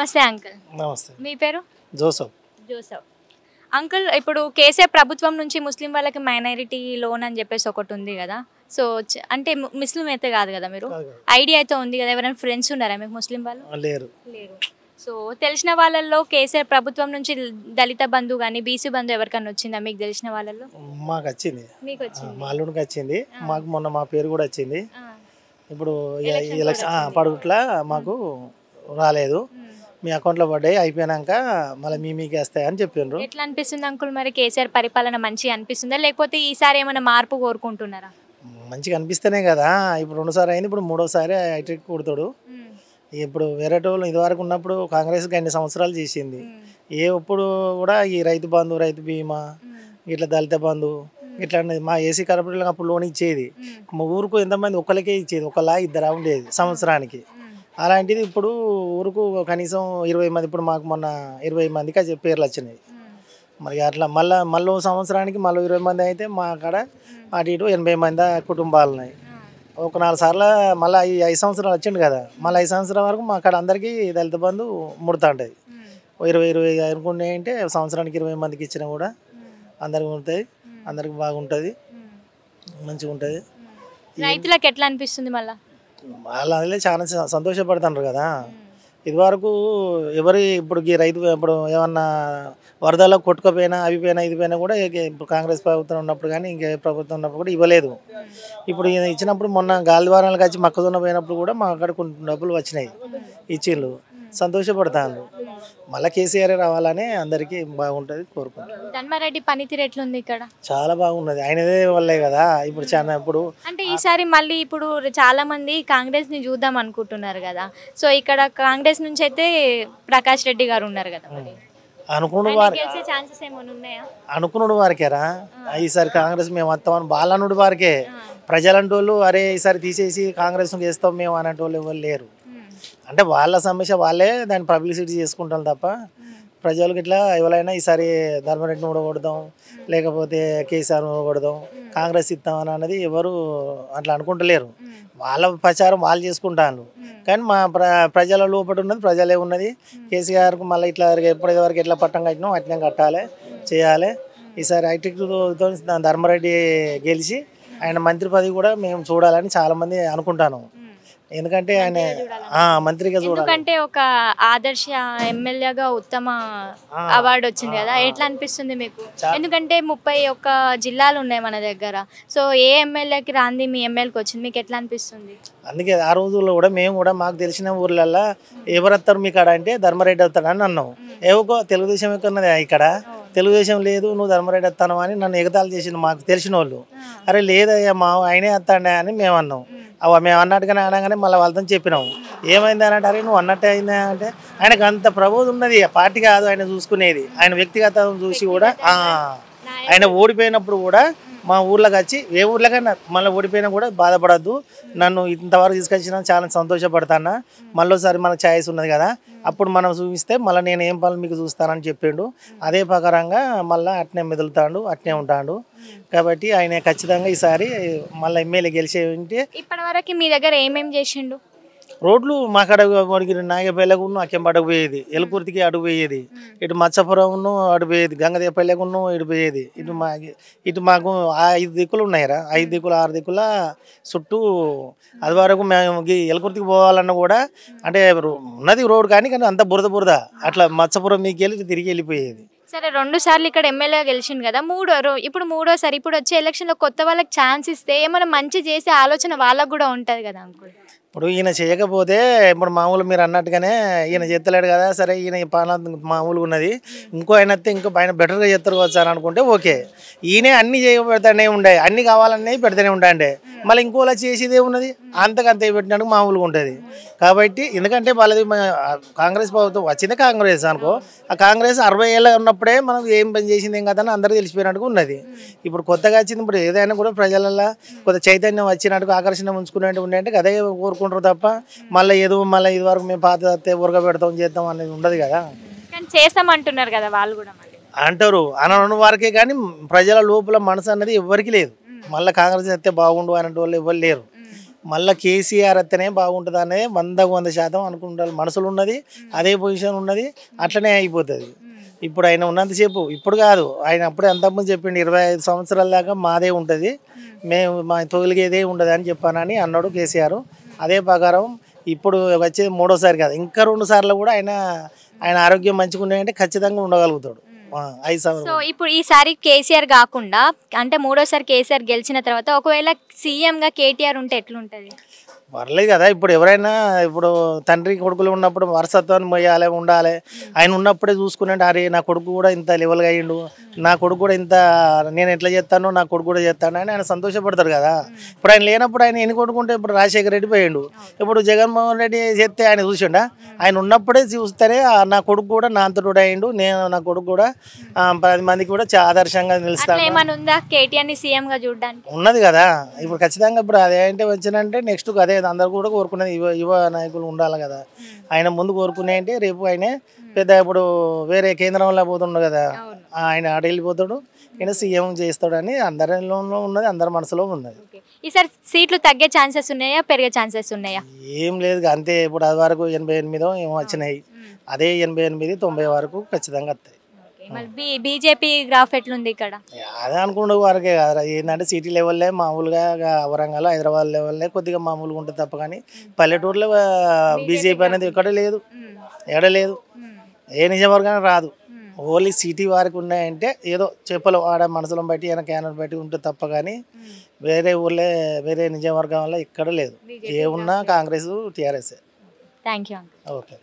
నమస్తే అంకుల్. నమస్తే. మీ పేరు? జోసఫ్. జోసఫ్. అంకుల్, ఇప్పుడు కేసీఆర్ ప్రభుత్వం నుంచి ముస్లిం వాళ్ళకి మైనారిటీ లోన్ అని చెప్పేసి ఒకటి ఉంది కదా. సో అంటే ముస్లిం అయితే కాదు కదా మీరు? ఐడియా అయితే ఉంది కదా. ఎవరైనా ఫ్రెండ్స్ ఉన్నారా మీకు ముస్లిం వాళ్ళు? లేరు. సో తెలిసిన వాళ్ళల్లో కేసీఆర్ ప్రభుత్వం నుంచి దళిత బంధు కానీ బీసీ బంధు ఎవరికన్నా వచ్చిందా మీకు తెలిసిన వాళ్ళల్లో? మాకు వచ్చింది. మీకు వచ్చింది? మా అల్లుడికి వచ్చింది. మాకు మొన్న మా పేరు కూడా వచ్చింది. ఇప్పుడు ఎలక్షన్ పడుగుట్లా మాకు రాలేదు. మీ అకౌంట్లో పడ్డాయి, అయిపోయినాక మళ్ళీ మీకు వేస్తాయి అని చెప్పిండ్రు. ఎట్లా అనిపిస్తుంది అంకుల్ మరి? కేసీఆర్ పరిపాలన మంచిగా అనిపిస్తుందా, లేకపోతే ఈసారి ఏమైనా మార్పు కోరుకుంటున్నారా? మంచిగా అనిపిస్తేనే కదా. ఇప్పుడు 2 సార్లు అయింది, ఇప్పుడు 3వ సారి హైటెక్ కొడతాడు. ఇప్పుడు వేరే వాళ్ళు ఇదివరకు ఉన్నప్పుడు కాంగ్రెస్ 2 సంవత్సరాలు చేసింది. ఎప్పుడు కూడా ఈ రైతు బంధు, రైతు బీమా, ఇట్లా దళిత బంధు ఇట్లా మా ఏసీ కార్పొరేట్లకు అప్పుడు లోన్ ఇచ్చేది. మా ఊరుకు ఎంతమంది ఒక్కరికే ఇచ్చేది, 2 ఉండేది సంవత్సరానికి. అలాంటిది ఇప్పుడు ఊరుకు కనీసం 20 మంది, ఇప్పుడు మాకు మొన్న 20 మందికి పేర్లు వచ్చినాయి. మరి అట్లా మళ్ళీ సంవత్సరానికి మళ్ళీ 20 మంది అయితే మా అక్కడ అటు ఇటు 80 మంది కుటుంబాలు ఉన్నాయి. ఒక 4 సార్లు మళ్ళీ 5 సంవత్సరాలు వచ్చిండు కదా. మళ్ళీ 5 సంవత్సరాల వరకు మా అక్కడ అందరికీ దళిత బంధు ముడతా ఉంటుంది. 20 అనుకునే అంటే సంవత్సరానికి 20 మందికి ఇచ్చినా కూడా అందరికి ఉంటుంది, అందరికి బాగుంటుంది, మంచిగా ఉంటుంది. రైతులకు ఎట్లా అనిపిస్తుంది? మళ్ళీ వాళ్ళ చాలా సంతోషపడుతున్నారు కదా. ఇదివరకు ఇప్పుడు ఈ రైతు ఇప్పుడు ఏమన్నా వరదలో కొట్టుకపోయినా అవి పోయినా ఇది పోయినా కూడా ఇప్పుడు కాంగ్రెస్ ప్రభుత్వం ఉన్నప్పుడు కానీ ఇంకే ప్రభుత్వం ఉన్నప్పుడు కూడా ఇవ్వలేదు. ఇప్పుడు ఇచ్చినప్పుడు మొన్న గాలి ద్వారాలకు వచ్చి మొక్కజొన్న పోయినప్పుడు కూడా మా అక్కడ కొన్ని డబ్బులు వచ్చినాయి, ఇచ్చిండ్రు, సంతోషపడతాను. మళ్ళీ కేసీఆర్ రావాలని అందరికీ బాగుంటుంది కోరుకుంటాను. ధర్మారెడ్డి పనితీరు ఎట్లుంది ఇక్కడ? చాలా బాగున్నది, ఆయనదే వల్లే కదా. ఇప్పుడు చాలా ఇప్పుడు అంటే ఈసారి మళ్ళీ ఇప్పుడు చాలా మంది కాంగ్రెస్ ని చూద్దాం అనుకుంటున్నారు కదా. సో ఇక్కడ కాంగ్రెస్ నుంచి అయితే ప్రకాష్ రెడ్డి గారు ఉన్నారు కదా. అనుకున్నాడు వారికేరా ఈసారి కాంగ్రెస్ మేము వస్తామని బాలనుడు వారికే. ప్రజలంటోళ్ళు అరే ఈసారి తీసేసి కాంగ్రెస్ చేస్తాం మేము అనేటోళ్ళు ఎవరు లేరు. అంటే వాళ్ళ సమస్య వాళ్ళే దాన్ని పబ్లిసిటీ చేసుకుంటాం తప్ప ప్రజలకు ఇట్లా ఎవరైనా ఈసారి ధర్మరెడ్డిని ఊడగొడదాం లేకపోతే కేసీఆర్ ఊడగొడదాం కాంగ్రెస్ ఇస్తామని అన్నది ఎవరు అట్లా అనుకుంటలేరు. వాళ్ళ ప్రచారం వాళ్ళు చేసుకుంటాను. కానీ మా ప్రజల లోపల ఉన్నది ప్రజలే ఉన్నది. కేసీఆర్కు మళ్ళీ ఇట్లా ఎప్పటివరకు ఎట్లా పట్టం కట్టినాం అట్నే కట్టాలి, చేయాలి. ఈసారి హైటెక్తో ధర్మరెడ్డి గెలిచి ఆయన మంత్రి పదవి కూడా మేము చూడాలని చాలామంది అనుకుంటాను. ఎందుకంటే ఆయన మంత్రిగా చూడాలి. ఎందుకంటే ఒక ఆదర్శ ఎమ్మెల్యేగా ఉత్తమ అవార్డు వచ్చింది కదా. ఎట్లా అనిపిస్తుంది మీకు? ఎందుకంటే 31 జిల్లాలు ఉన్నాయి మన దగ్గర. సో ఏ ఎమ్మెల్యేకి రాంది మీ ఎమ్మెల్యేకి వచ్చింది, మీకు ఎట్లా అనిపిస్తుంది? అందుకే ఆ రోజుల్లో కూడా మేము కూడా మాకు తెలిసిన ఊర్లల్లో ఎవరు వస్తారు మీ కాడ అంటే ధర్మరెడ్డి వస్తాడని అన్నాం. ఏవో తెలుగుదేశం ఎక్కున్నది ఇక్కడ, తెలుగుదేశం లేదు నువ్వు ధర్మరెడ్డి వస్తాను అని నన్ను ఎగతాళి చేసింది మాకు తెలిసిన వాళ్ళు. అరే లేదయ్యా మా ఆయనే వస్తాడే అని మేము అన్నాం. మేము అన్నట్టుగానే అనగానే మళ్ళీ వాళ్ళతో చెప్పినాము. ఏమైంది అని అంటే అరే నువ్వు అన్నట్టే అయిందా అంటే ఆయనకు అంత ప్రబోధం ఉన్నది. పార్టీ కాదు ఆయన చూసుకునేది, ఆయన వ్యక్తిగతం చూసి కూడా ఆయన ఓడిపోయినప్పుడు కూడా మా ఊర్లోకి వచ్చి ఏ ఊర్లోకైనా మళ్ళీ ఓడిపోయినా కూడా బాధపడద్దు, నన్ను ఇంతవరకు తీసుకొచ్చినా చాలా సంతోషపడతాను, మళ్ళీసారి మనకు ఛాయిస్ ఉన్నది కదా అప్పుడు మనం చూపిస్తే మళ్ళీ నేను ఏం పనులు మీకు చూస్తానని చెప్పిండు. అదే ప్రకారంగా మళ్ళీ అట్నే మెదులుతాడు, అట్నే ఉంటాడు. కాబట్టి ఆయన ఖచ్చితంగా ఈసారి మళ్ళీ ఎమ్మెల్యే గెలిచే ఉంటే. ఇప్పటి వరకు మీ దగ్గర ఏమేమి చేసిండు? రోడ్లు మాకాడ నాగపల్లెకు అక్కెంపడకు పోయేది, ఎలుకుర్తికి అడుగు పోయేది, ఇటు మత్స్యపురంను అటు పోయేది, గంగదేపల్లెకును ఇటు పోయేది. ఇటు మాకు 5 దిక్కులు ఉన్నాయిరా, 5 దిక్కులు 6 దిక్కుల చుట్టూ. అది వరకు మేము ఎలుకుర్తికి పోవాలన్నా కూడా అంటే ఉన్నది రోడ్ కానీ అంత బురద అట్లా మత్స్యపురం మీకు వెళ్ళి తిరిగి వెళ్ళిపోయేది. సరే 2 సార్లు ఇక్కడ ఎమ్మెల్యే గెలిచిండు కదా, ఇప్పుడు మూడోసారి ఇప్పుడు వచ్చే ఎలక్షన్లో కొత్త వాళ్ళకి ఛాన్స్ ఇస్తే ఏమైనా మంచి చేసే ఆలోచన వాళ్ళకు కూడా ఉంటుంది కదా అంకుల్. ఇప్పుడు ఈయన చేయకపోతే ఇప్పుడు మామూలు మీరు అన్నట్టుగానే ఈయన చేస్తలేడు కదా, సరే ఈయన పాలన మామూలుగా ఉన్నది, ఇంకో ఆయన వస్తే ఇంకో ఆయన బెటర్గా చేస్తారు వచ్చారు అనుకుంటే ఓకే. ఈయనే అన్ని చేయబెడతానే ఉండే, అన్ని కావాలనే పెడతానే ఉంటాండే, మళ్ళీ ఇంకోలా చేసేదే ఉన్నది అంతకంతే పెట్టినట్టు మామూలుగా ఉంటుంది. కాబట్టి ఎందుకంటే వాళ్ళది కాంగ్రెస్ ప్రభుత్వం వచ్చిందే కాంగ్రెస్ అనుకో, ఆ కాంగ్రెస్ 60 ఏళ్ళ ఉన్నప్పుడే మనం ఏం పని చేసింది ఏం కదా అని అందరికీ తెలిసిపోయినట్టుగా ఉన్నది. ఇప్పుడు కొత్తగా వచ్చింది, ఇప్పుడు ఏదైనా కూడా ప్రజలలో కొత్త చైతన్యం వచ్చినట్టుగా ఆకర్షణ ఉంచుకునేట్టు ఉండే అంటే అదే కోరుకుంటారు తప్ప మళ్ళీ ఇది వరకు మేము పాత ఊరగా పెడతాం చేద్దాం అనేది ఉండదు కదా. కానీ చేస్తామంటున్నారు కదా వాళ్ళు కూడా అంటారు అన్న వారికే, కానీ ప్రజల లోపల మనసు అన్నది ఎవరికి లేదు. మళ్ళీ కాంగ్రెస్ అయితే బాగుండు అనే వాళ్ళు ఎవరు లేరు. మళ్ళీ కేసీఆర్ అత్తనే బాగుంటుంది అనేది 100% అనుకుంటారు. మనసులో ఉన్నది అదే పొజిషన్ ఉన్నది, అట్లనే అయిపోతుంది. ఇప్పుడు ఆయన ఉన్నంతసేపు ఇప్పుడు కాదు, ఆయన అప్పుడే అంతకుముందు చెప్పిండు 25 సంవత్సరాల దాకా మాదే ఉంటుంది, మేము మా తొలిగేదే ఉండదు అని చెప్పానని అన్నాడు కేసీఆర్. అదే ప్రకారం ఇప్పుడు వచ్చేది 3వ సారి కాదు, ఇంకా 2 సార్లు కూడా ఆయన ఆరోగ్యం మంచిగా ఉన్నాయంటే ఖచ్చితంగా ఉండగలుగుతాడు. 5 సో సంవత్సరాలు. ఇప్పుడు ఈసారి కేసీఆర్ కాకుండా అంటే 3వ సారి కేసీఆర్ గెలిచిన తర్వాత ఒకవేళ సీఎంగా కేటీఆర్ ఉంటే ఎట్లుంటది? పర్లేదు కదా. ఇప్పుడు ఎవరైనా ఇప్పుడు తండ్రి కొడుకులు ఉన్నప్పుడు వారసత్వాన్ని మొయ్యాలి, ఉండాలి. ఆయన ఉన్నప్పుడే చూసుకునే అరే నా కొడుకు కూడా ఇంత లెవెల్గా అయ్యిండు, నా కొడుకు కూడా ఇంత, నేను ఎట్లా చేస్తానో నా కొడుకు కూడా చేస్తాను అని ఆయన సంతోషపడతారు కదా. ఇప్పుడు ఆయన లేనప్పుడు ఆయన ఎన్ని కొడుకుంటే ఇప్పుడు రాజశేఖర రెడ్డి పోయిండు, ఇప్పుడు జగన్మోహన్ రెడ్డి చేస్తే ఆయన చూసిండా? ఆయన ఉన్నప్పుడే చూస్తేనే నా కొడుకు కూడా నా అంతటోడు అయ్యిండు, నేను నా కొడుకు కూడా 10 మందికి కూడా ఆదర్శంగా నిలుస్తాను. ఏమైనా ఉందా కేటీఆర్ని సీఎంగా చూడడానికి? ఉన్నది కదా. ఇప్పుడు ఖచ్చితంగా ఇప్పుడు అదేంటే వచ్చినంటే నెక్స్ట్ అదే అందరు కూడా కోరుకునేది యువ నాయకులు ఉండాలి కదా. ఆయన ముందు కోరుకునే అంటే రేపు ఆయనే పెద్ద ఇప్పుడు వేరే కేంద్రంలో పోతుండు కదా, ఆయన ఆడ వెళ్ళిపోతాడు, ఈయన సీఎం చేస్తాడు అని అందరిలో ఉన్నది, అందరి మనసులో ఉన్నది. ఈసారి సీట్లు తగ్గే ఛాన్సెస్ ఉన్నాయా, పెరిగే ఛాన్సెస్ ఉన్నాయా? ఏం లేదు అంతే. ఇప్పుడు అది వరకు 88 ఏమో వచ్చినాయి, అదే 88, 90 వరకు ఖచ్చితంగా వస్తాయి. మళ్ళీ బీజేపీ గ్రాఫ్ ఎట్లుంది ఇక్కడ? అదే అనుకునే వరకే కదా. ఏంటంటే సిటీ లెవెల్లే మామూలుగా వరంగల్ హైదరాబాద్ లెవెల్లే కొద్దిగా మామూలుగా ఉంటుంది తప్ప, కానీ పల్లెటూరులో బీజేపీ అనేది ఎక్కడ లేదు, ఎడలేదు, ఏ నిజవర్గానే రాదు. ఓన్లీ సిటీ వారికి ఉన్నాయంటే ఏదో చెప్పలు ఆడ మనసులో బట్టి ఏమైనా క్యానర్ బట్టి ఉంటుంది తప్ప, కానీ వేరే ఊళ్ళే వేరే నిజవర్గం వల్ల ఎక్కడ లేదు. ఏమున్నా Congress TRS. Thank you. Okay.